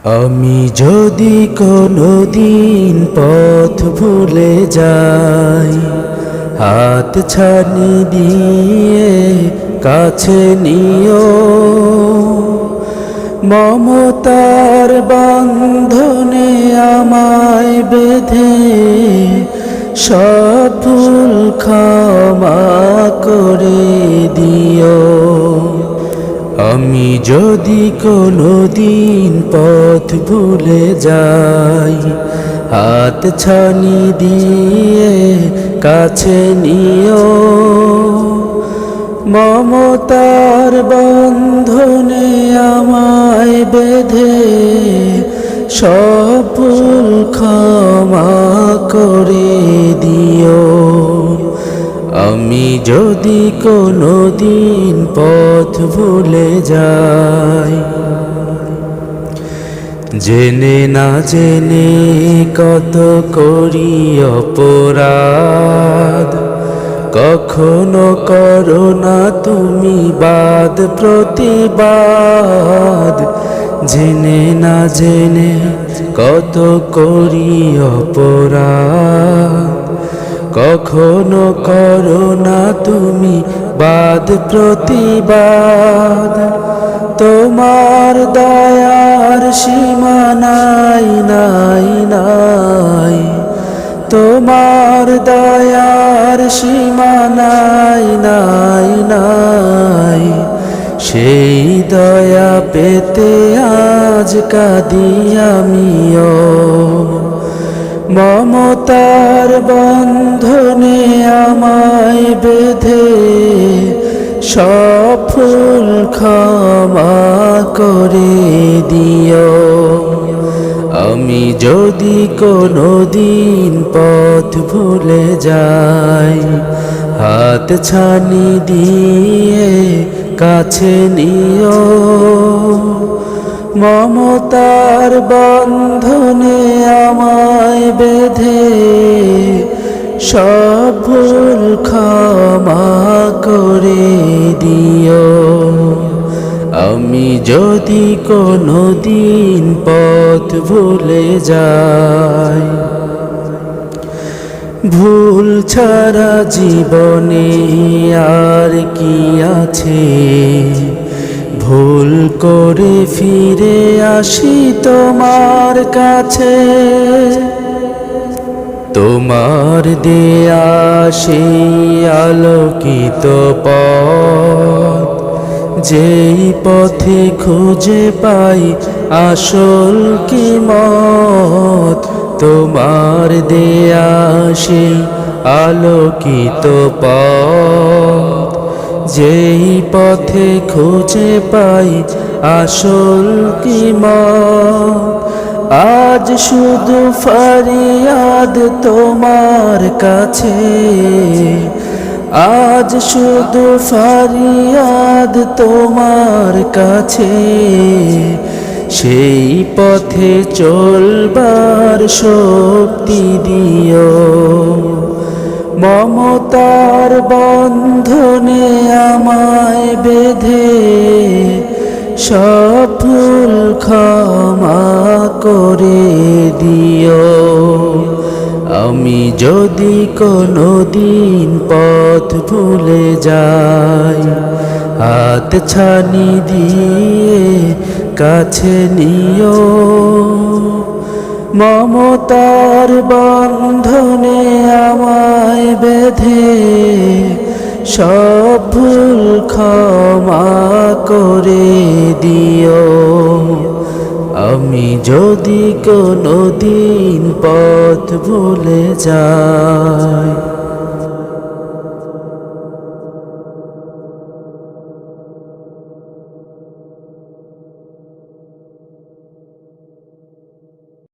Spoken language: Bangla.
আমি যদি কোনোদিন পথ ভুলে যাই, হাত ছানি দিয়ে কাছে নিও। মমতার বন্ধনে আমায় বেঁধে সব ভুল ক্ষমা করে দিও। আমি যদি কোনোদিন পথ ভুলে যাই, হাত ছানি দিয়ে কাছে নিও। মমতার বন্ধনে আমায় বেঁধে সব ভুল ক্ষমা করে দিও। আমি যদি কোনোদিন পথ ভুলে যাই, জেনে না জেনে কত করি অপরাধ, কখনো করো না তুমি বাদ প্রতিবাদ। জেনে না জেনে কত করি অপরাধ, কখনো করো না তুমি বাদ প্রতিবাদ। তোমার দয়ার সীমা নাই নাই নাই, তোমার দয়ার সীমা নাই নাই নাই। সেই দয়া পেতে আজ কাঁদি আমিও। মমতার বন্ধনে আমায় বেঁধে সব ভুল ক্ষমা করে দিও। আমি যদি কোনোদিন পথ ভুলে যাই, হাত ছানি দিয়ে কাছে নিও। মমতার বন্ধনে আমায় বেঁধে সব ভুল ক্ষমা করে দিও। আমি যদি কোনোদিন পথ ভুলে যাই, ভুল ছাড়া জীবনে আর কি আছে। ভুল করে ফিরে আসি তোমার কাছে। তোমার দেয়া সেই আলোকিত পথ, যেই পথে খুঁজে পাই আসল কিমত। তোমার দেয়া সেই আলোকিত পথ, যেই পথে খুঁজে পাই আসল কিমত। আজ শুধু ফরিয়াদ তোমার কাছে, আজ শুধু ফরিয়াদ তোমার কাছে। সেই পথে চলবার শক্তি দিও। মমতার বন্ধনে আমায় বেঁধে সব ভুল ক্ষমা করে দিও। আমি যদি কোনোদিন পথ ভুলে যাই, হাত ছানি দিয়ে কাছে নিও। মমতার বন্ধনে আমায় বেঁধে সব ভুল ক্ষমা করে দিও। আমি যদি কোনোদিন পথ ভুলে যাই।